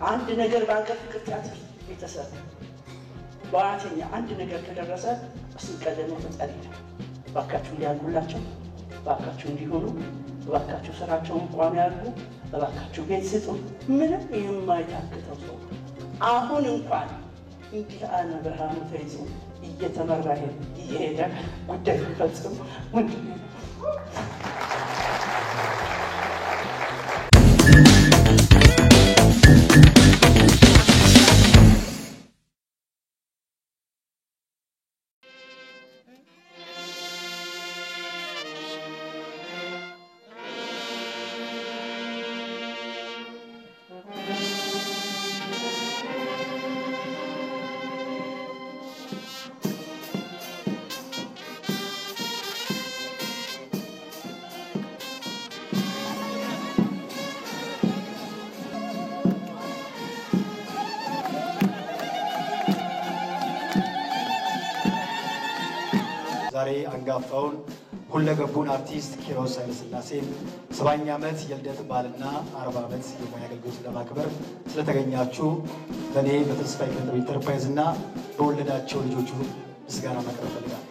አንድ ነገር በአገር ፍቅር ቲያትር ቤተሰብ በአተኛ አንድ ነገር ከደረሰ ሲቀደም ተጠሪ ነው። ባካችሁ እንዲያልኩላቸው፣ ባካችሁ እንዲሆኑ፣ ባካችሁ ስራቸውን ቋሚ ያርጉ፣ ባካችሁ ቤት ስጡ። ምንም የማይታክተው ሰው አሁን እንኳን እንዲህ አነ ብርሃኑ ተይዞ እየተመራ እየሄደ ጉዳይ ሊፈጽም ዛሬ አንጋፋውን ሁለገቡን አርቲስት ኪሮስ ኃይለሥላሴን 70ኛ ዓመት የልደት በዓልና 40 ዓመት የሙያ አገልግሎት ለማክበር ስለተገኛችሁ በእኔ በተስፋዬ ገንዘብ ኢንተርፕራይዝ እና በወለዳቸው ልጆቹ ምስጋና ማቅረብ ፈልጋለሁ።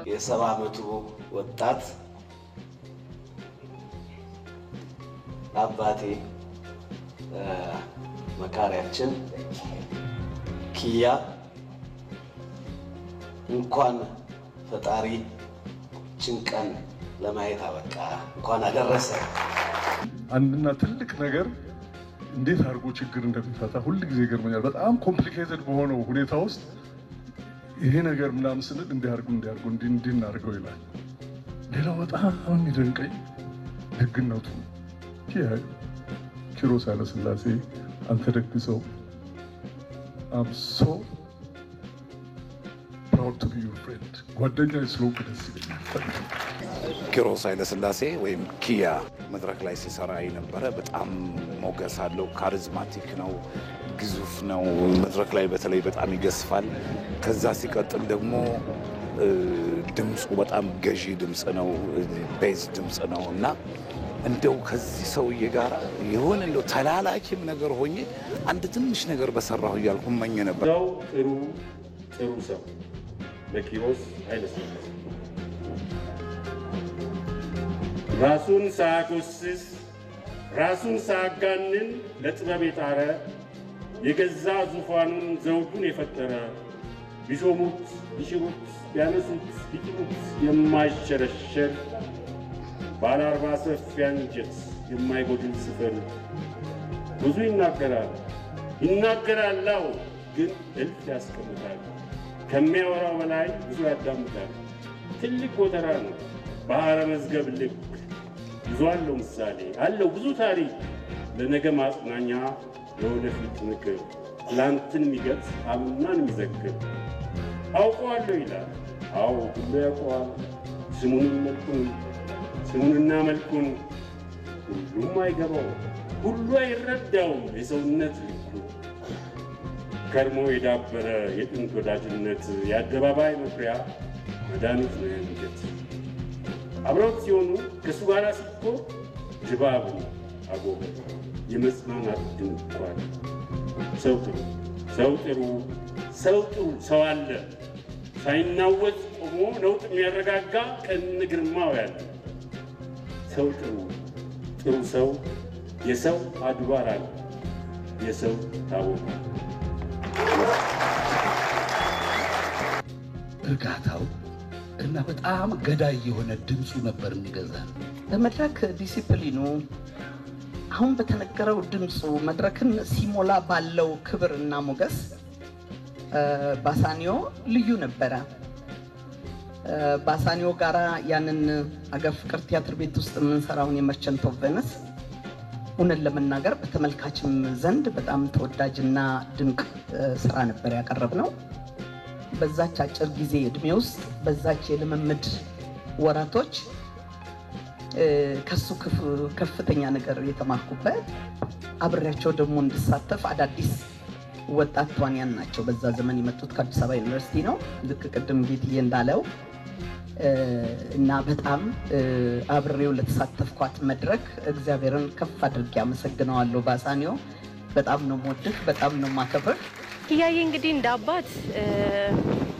የ70 ዓመቱ ወጣት አባቴ መካሪያችን ኪያ እንኳን ፈጣሪ ጭንቀን ለማየት አበቃ፣ እንኳን አደረሰ። አንድና ትልቅ ነገር እንዴት አድርጎ ችግር እንደሚፈታ ሁሉ ጊዜ ይገርመኛል። በጣም ኮምፕሊኬትድ በሆነው ሁኔታ ውስጥ ይሄ ነገር ምናምን ስንል እንዲያርጉ እንዲናርገው ይላል። ሌላው በጣም የሚደንቀኝ ደግነቱ ኪሮስ ኃይለሥላሴ አንተ ደግ ሰው I'm so proud to be your friend ጓደኛዬ ስለሆንክ ደስ ይለኛል። ኪሮስ ኃይለሥላሴ ወይም ኪያ መድረክ ላይ ሲሰራ የነበረ በጣም ሞገስ አለው፣ ካሪዝማቲክ ነው፣ ግዙፍ ነው። መድረክ ላይ በተለይ በጣም ይገስፋል። ከዛ ሲቀጥል ደግሞ ድምፁ በጣም ገዢ ድምፅ ነው፣ ቤዝ ድምፅ ነው እና እንደው ከዚህ ሰውዬ ጋር የሆነ እንደው ተላላኪም ነገር ሆኜ አንድ ትንሽ ነገር በሰራሁ እያልኩ እመኝ ነበር። ሰው ጥሩ ሰው ለኪሮስ ኃይለሥላሴ ራሱን ሳያጎስስ ራሱን ሳያጋንን ለጥበብ የጣረ የገዛ ዙፋኑን ዘውዱን የፈጠረ ቢሾሙት ቢሽሩት ቢያነሱት ቢጥሉት የማይሸረሸር ባለ 40 ሰፊ አንጀት የማይጎድል ስፍር ብዙ ይናገራል ግን እልፍ ያስቀምጣል። ከሚያወራው በላይ ብዙ ያዳምጣል። ትልቅ ጎተራ ነው ባህረ መዝገብ ልክ ብዙ አለው ምሳሌ አለው ብዙ ታሪክ ለነገ ማጽናኛ ለወደፊት ምክር ትላንትን የሚገልጽ አምናን የሚዘክር አውቀዋለሁ ይላል። አዎ ሁሉ ያውቀዋል ስሙንና መልኩን ሁሉም አይገባው ሁሉ አይረዳውም የሰውነት ልኩ ከርሞ የዳበረ የጥንት ወዳጅነት የአደባባይ መኩሪያ መድኃኒት ነው የአንጀት አብረውት ሲሆኑ ከእሱ ጋር ሲኮ ድባቡ አጎበር የመጽናናት ድንኳን ሰው ጥሩ ሰው አለ ሳይናወጥ ቆሞ ነውጥ የሚያረጋጋ ቀን ግርማው ያለ ሰው ጥሩ ሰው የሰው አድባር አለ የሰው ታቦት እርጋታው እና በጣም ገዳይ የሆነ ድምፁ ነበር የሚገዛ። በመድረክ ዲሲፕሊኑ አሁን በተነገረው ድምፁ መድረክን ሲሞላ ባለው ክብርና ሞገስ ባሳኒዮ ልዩ ነበረ። ባሳኒዮ ጋራ ያንን አገር ፍቅር ቲያትር ቤት ውስጥ የምንሰራውን የመርቸንት ኦፍ ቬነስ እውነት ለመናገር በተመልካችም ዘንድ በጣም ተወዳጅና ድንቅ ስራ ነበር ያቀረብነው። በዛች አጭር ጊዜ እድሜ ውስጥ በዛች የልምምድ ወራቶች ከሱ ከፍተኛ ነገር የተማርኩበት አብሬያቸው ደግሞ እንድሳተፍ አዳዲስ ወጣት ተዋንያን ናቸው በዛ ዘመን የመጡት ከአዲስ አበባ ዩኒቨርሲቲ ነው ልክ ቅድም ጌትዬ እንዳለው እና በጣም አብሬው ለተሳተፍኳት መድረክ እግዚአብሔርን ከፍ አድርጌ አመሰግነዋለሁ። ባሳኒዮ በጣም ነው የምወድህ፣ በጣም ነው የማከብርህ። ኪያዬ እንግዲህ እንደ አባት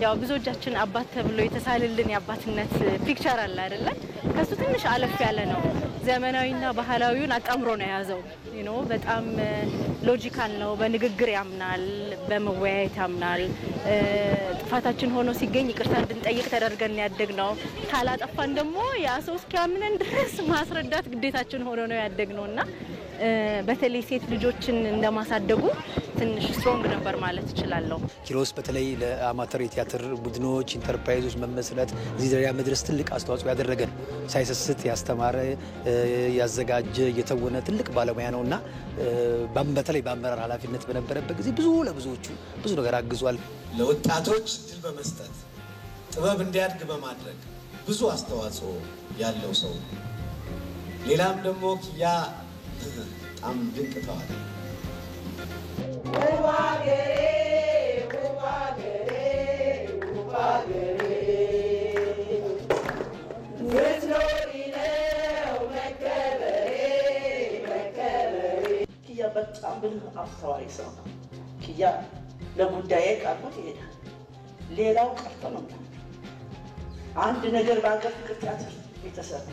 ያው ብዙዎቻችን አባት ተብሎ የተሳለልን የአባትነት ፒክቸር አለ አይደለ? ከሱ ትንሽ አለፍ ያለ ነው። ዘመናዊና ባህላዊውን አጣምሮ ነው የያዘው። በጣም ሎጂካል ነው። በንግግር ያምናል፣ በመወያየት ያምናል። ጥፋታችን ሆኖ ሲገኝ ይቅርታ እንድንጠይቅ ተደርገን ያደግነው፣ ካላጠፋን ደግሞ ያ ሰው እስኪያምነን ድረስ ማስረዳት ግዴታችን ሆኖ ነው ያደግነውና በተለይ ሴት ልጆችን እንደማሳደጉ ትንሽ ስትሮንግ ነበር ማለት እችላለሁ። ኪሮስ በተለይ ለአማተር የቲያትር ቡድኖች ኢንተርፕራይዞች መመስረት እዚህ ደረጃ መድረስ ትልቅ አስተዋጽኦ ያደረገ ነው። ሳይሰስት ያስተማረ ያዘጋጀ የተወነ ትልቅ ባለሙያ ነውና በተለይ በአመራር ኃላፊነት በነበረበት ጊዜ ለብዙዎቹ ብዙ ነገር አግዟል። ለወጣቶች እድል በመስጠት ጥበብ እንዲያድግ በማድረግ ብዙ አስተዋጽኦ ያለው ሰው። ሌላም ደግሞ ኪያ በጣም ድንቅ ተዋናይ ኪያ በጣም ብልህ አስተዋይ ሰው ነው። ኪያ ለጉዳዬ ቀርቦት ይሄዳል። ሌላው ቀርቶ ነው አንድ ነገር በአገር ፍቅር ቲያትር ቤተሰብ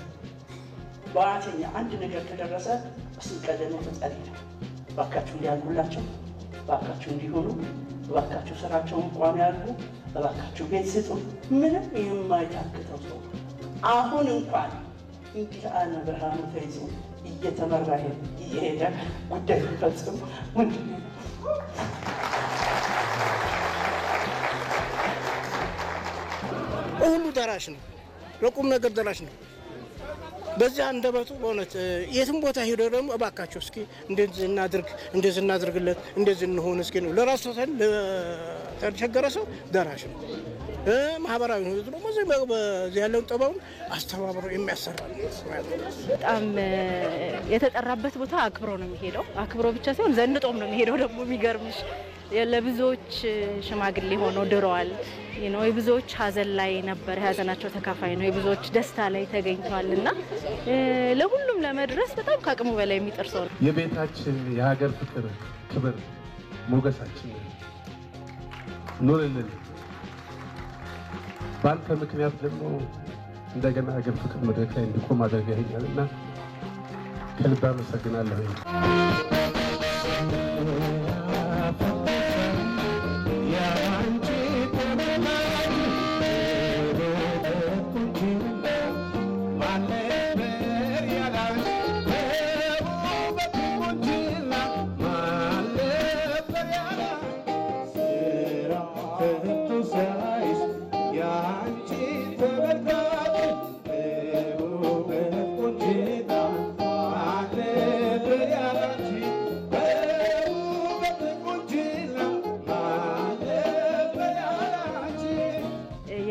በዋተኛ አንድ ነገር ከደረሰ በስንቀደም ተጠሪ ነው። ባካችሁ እንዲያልጉላቸው፣ ባካችሁ እንዲሆኑ፣ ባካችሁ ስራቸውን ቋሚ ያድርጉ፣ ባካችሁ ቤት ስጡ። ምንም የማይታክተው ሰው አሁን እንኳን እንዲህ አነ ብርሃኑ ተይዞ እየተመራ እየሄደ ጉዳይ ፈጽሞ ሁሉ ደራሽ ነው፣ ለቁም ነገር ደራሽ ነው። በዚያ እንደበቱ በእውነት የትም ቦታ ሄዶ ደግሞ እባካቸው እስኪ እንደዚህ እናድርግለት እንደዚህ እንሆን እስኪ ነው። ለራሱ ለተቸገረ ሰው ደራሽ ነው። ማህበራዊ ነው ደግሞ በዚህ ያለውን ጥበቡን አስተባብሮ የሚያሰራ በጣም የተጠራበት ቦታ አክብሮ ነው የሚሄደው። አክብሮ ብቻ ሳይሆን ዘንጦም ነው የሚሄደው። ደግሞ የሚገርምሽ ለብዙዎች ሽማግሌ ሆኖ ድረዋል። የብዙዎች ሀዘን ላይ ነበር፣ ሀዘናቸው ተካፋይ ነው። የብዙዎች ደስታ ላይ ተገኝቷልና ለሁሉም ለመድረስ በጣም ከአቅሙ በላይ የሚጥር ሰው ነው። የቤታችን የሀገር ፍቅር ክብር ሞገሳችን ኑርልን። በአንተ ምክንያት ደግሞ እንደገና ሀገር ፍቅር መድረክ ላይ እንዲቆም አድርገኸኛልና ከልብ አመሰግናለሁ።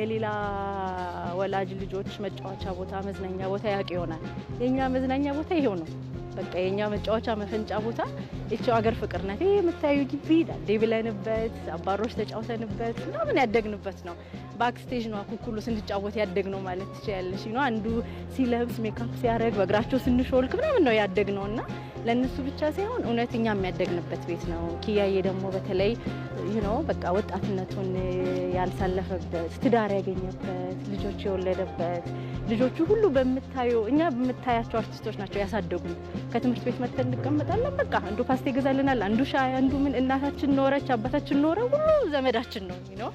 የሌላ ወላጅ ልጆች መጫወቻ ቦታ መዝናኛ ቦታ ያውቅ ይሆናል። የኛ መዝናኛ ቦታ ይሄው ነው። በቃ የኛ መጫወቻ መፈንጫ ቦታ እቺው ሀገር ፍቅር ናት። ይሄ የምታዩ ግቢ ዳዴ ብለንበት አባሮች ተጫውተንበት ምናምን ያደግንበት ነው። ባክስቴጅ ነው ኩኩሉ ስንጫወት ያደግነው ማለት ትችያለሽ። አንዱ ሲለብስ ሜካፕ ሲያደርግ በእግራቸው ስንሾልክ ምናምን ነው ያደግነውና ለነሱ ብቻ ሳይሆን እውነተኛ የሚያደግንበት ቤት ነው። ኪያዬ ደግሞ በተለይ በቃ ወጣትነቱን ያልሳለፈበት፣ ትዳር ያገኘበት፣ ልጆች የወለደበት፣ ልጆቹ ሁሉ እኛ በምታያቸው አርቲስቶች ናቸው ያሳደጉን። ከትምህርት ቤት መጥተን እንቀመጣለን። በቃ አንዱ ፓስቴ ይገዛልናል፣ አንዱ ሻይ፣ አንዱ ምን። እናታችን ኖረች፣ አባታችን ኖረ፣ ሁሉ ዘመዳችን ነው።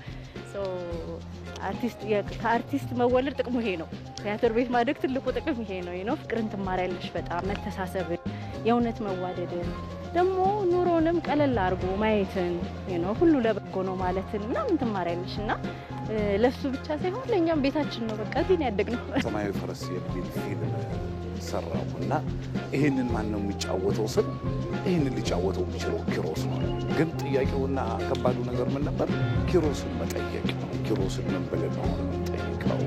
ከአርቲስት መወለድ ጥቅሙ ይሄ ነው። ቲያትር ቤት ማደግ ትልቁ ጥቅም ይሄ ነው። ፍቅርን ትማሪያለሽ፣ በጣም መተሳሰብን፣ የእውነት መዋደድን፣ ደግሞ ኑሮንም ቀለል አድርጎ ማየትን ሁሉ ለበጎ ነው ማለትን ምናምን ትማሪያለሽ እና ለሱ ብቻ ሳይሆን ለእኛም ቤታችን ነው። በቃ እዚህ ነው ያደግነው። ሰማያዊ ፈረስ የሚል ፊልም ሰራው እና ይህንን ማን ነው የሚጫወተው ስል ይህንን ሊጫወተው የሚችለው ኪሮስ ነው። ግን ጥያቄውና ከባዱ ነገር ምን ነበር? ኪሮስን መጠየቅ ነው። ኪሮስን ምን ብለን ነው የምንጠይቀው?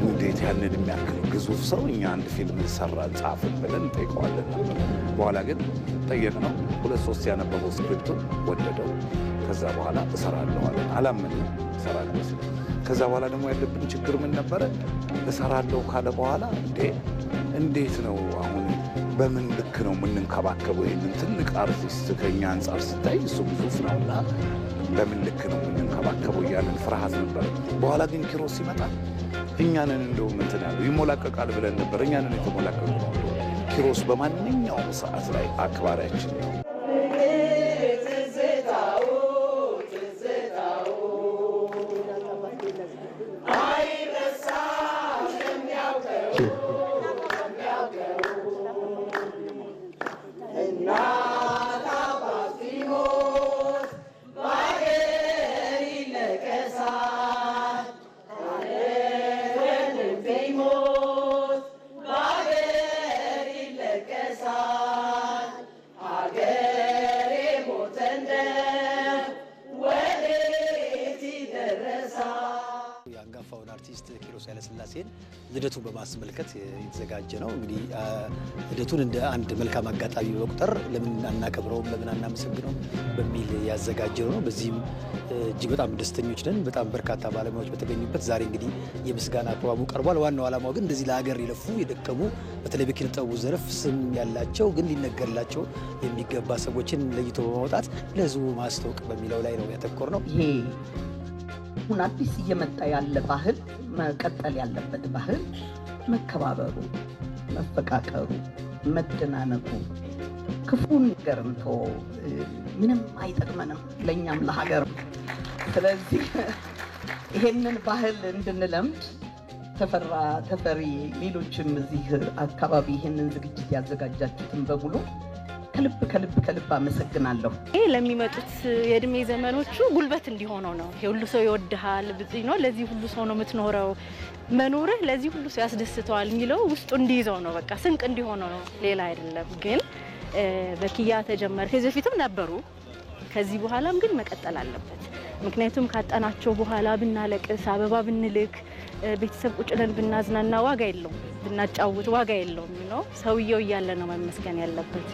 እንዴት ያንን የሚያክል ግዙፍ ሰው እኛ አንድ ፊልም ሰራን ጻፍን ብለን እንጠይቀዋለን ነበር። በኋላ ግን ጠየቅነው። 2-3 ያነበበው ስክሪፕቱን ወደደው። ከዛ በኋላ እሰራለሁ አለ። አላመንም። እሰራለሁ ሲል ከዛ በኋላ ደግሞ ያለብን ችግር ምን ነበረ? እሰራለሁ ካለ በኋላ እንዴት ነው አሁን በምን ልክ ነው የምንንከባከበው ይህንን ትልቅ አርቲስት? ከኛ አንጻር ስታይ እሱ ግዙፍ ነውና በምን ልክ ነው የምንንከባከበው እያለን ፍርሃት ነበረ። በኋላ ግን ኪሮስ ሲመጣ እኛንን እንደውም እንትን ያለው ይሞላቀቃል ብለን ነበር። እኛንን የተሞላቀቁ ነው። ኪሮስ በማንኛውም ሰዓት ላይ አክባሪያችን ነው። ኪሮስ ኃይለሥላሴን ልደቱን በማስመልከት የተዘጋጀ ነው። እንግዲህ ልደቱን እንደ አንድ መልካም አጋጣሚ በመቁጠር ለምን አናከብረውም፣ ለምን አናመሰግነውም በሚል ያዘጋጀው ነው። በዚህም እጅግ በጣም ደስተኞች ነን። በጣም በርካታ ባለሙያዎች በተገኙበት ዛሬ እንግዲህ የምስጋና ፕሮግራሙ ቀርቧል። ዋናው ዓላማው ግን እንደዚህ ለሀገር የለፉ የደከሙ በተለይ በኪነ ጥበቡ ዘርፍ ስም ያላቸው ግን ሊነገርላቸው የሚገባ ሰዎችን ለይቶ በማውጣት ለሕዝቡ ማስተዋወቅ በሚለው ላይ ነው ያተኮር ነው። ይሄ አሁን አዲስ እየመጣ ያለ ባህል መቀጠል ያለበት ባህል መከባበሩ፣ መፈቃቀሩ፣ መደናነቁ ክፉን ገርምቶ ምንም አይጠቅመንም ለኛም ለሀገር። ስለዚህ ይሄንን ባህል እንድንለምድ ተፈሪ ሌሎችም እዚህ አካባቢ ይሄንን ዝግጅት ያዘጋጃችሁትን በሙሉ ከልብ አመሰግናለሁ። ይሄ ለሚመጡት የእድሜ ዘመኖቹ ጉልበት እንዲሆነው ነው። ሁሉ ሰው ይወድሃል ነው፣ ለዚህ ሁሉ ሰው ነው የምትኖረው፣ መኖርህ ለዚህ ሁሉ ሰው ያስደስተዋል የሚለው ውስጡ እንዲይዘው ነው። በቃ ስንቅ እንዲሆነው ነው፣ ሌላ አይደለም። ግን በኪያ ተጀመረ። ከዚህ በፊትም ነበሩ፣ ከዚህ በኋላም ግን መቀጠል አለበት። ምክንያቱም ካጣናቸው በኋላ ብናለቅስ፣ አበባ ብንልክ፣ ቤተሰብ ቁጭ ብለን ብናዝናና ዋጋ የለውም፣ ብናጫውት ዋጋ የለውም ነው። ሰውየው እያለ ነው መመስገን ያለበት።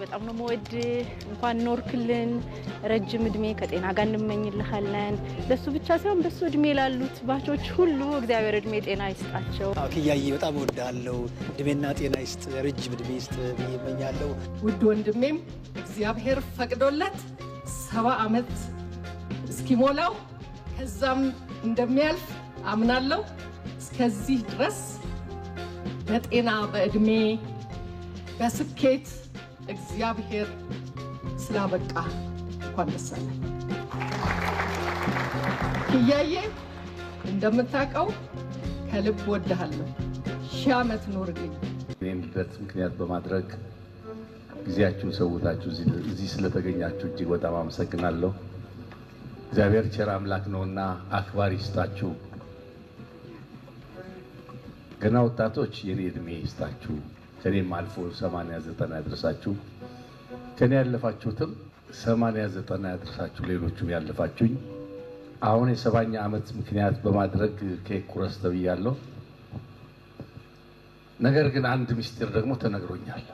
በጣም ነው መወድ። እንኳን ኖርክልን፣ ረጅም እድሜ ከጤና ጋር እንመኝልሃለን። ለሱ ብቻ ሳይሆን በሱ እድሜ ላሉት ባቾች ሁሉ እግዚአብሔር እድሜ ጤና ይስጣቸው። ኪያዬ በጣም እወድሃለሁ። እድሜና ጤና ይስጥ፣ ረጅም እድሜ ይስጥ ብዬ እመኛለሁ። ውድ ወንድሜም እግዚአብሔር ፈቅዶለት 70 ዓመት እስኪሞላው ከዛም እንደሚያልፍ አምናለሁ። እስከዚህ ድረስ በጤና በእድሜ በስኬት እግዚአብሔር ስላበቃ እንኳን ደስ አለህ። ኪያዬ እንደምታውቀው ከልብ ወድሃለሁ። 1000 ዓመት ኖርልኝ። እኔን ልደት ምክንያት በማድረግ ጊዜያችሁን ሰውታችሁ እዚህ ስለተገኛችሁ እጅግ በጣም አመሰግናለሁ። እግዚአብሔር ቸር አምላክ ነውና አክባሪ ይስጣችሁ። ገና ወጣቶች የኔ እድሜ ይስጣችሁ። ከኔም አልፎ 80 90 ያድርሳችሁ። ከኔ ያለፋችሁትም 80 90 ያድርሳችሁ። ሌሎቹም ያለፋችሁኝ አሁን የ70ኛ ዓመት ምክንያት በማድረግ ኬክ ቁረስ ተብያለሁ። ነገር ግን አንድ ምስጢር ደግሞ ተነግሮኛል።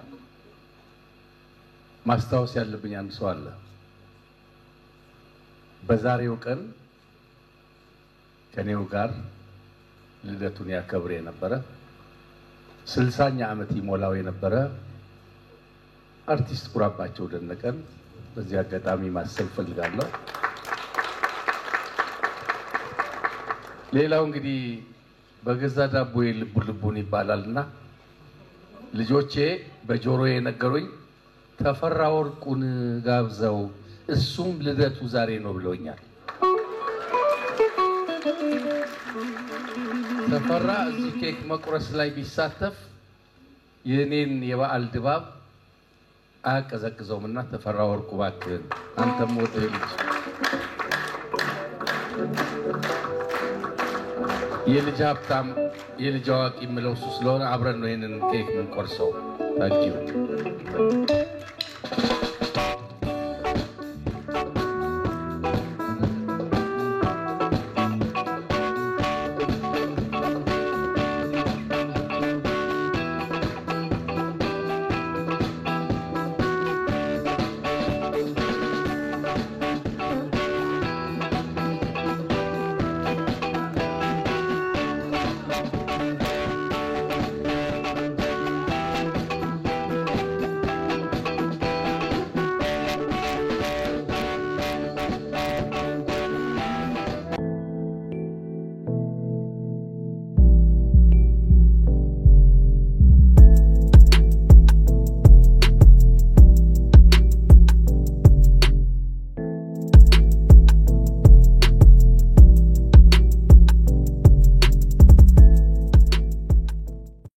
ማስታወስ ያለብኝ አንድ ሰው አለ። በዛሬው ቀን ከኔው ጋር ልደቱን ያከብር የነበረ 60ኛ ዓመት ይሞላው የነበረ አርቲስት ኩራባቸው ደነቀን በዚህ አጋጣሚ ማሰብ ፈልጋለሁ። ሌላው እንግዲህ በገዛ ዳቦዬ ልቡን ይባላልና ልጆቼ በጆሮዬ ነገሩኝ ተፈራ ወርቁን ጋብዘው እሱም ልደቱ ዛሬ ነው ብለውኛል። ተፈራ እዚህ ኬክ መቁረስ ላይ ቢሳተፍ የኔን የበዓል ድባብ አያቀዘቅዘውምና ተፈራ ወርቁ እባክህን አንተም ወደ ልጅ የልጅ ሀብታም የልጅ አዋቂ የምለው እሱ ስለሆነ አብረን ነው ይሄንን ኬክ የምንቆርሰው። ታንኪዩ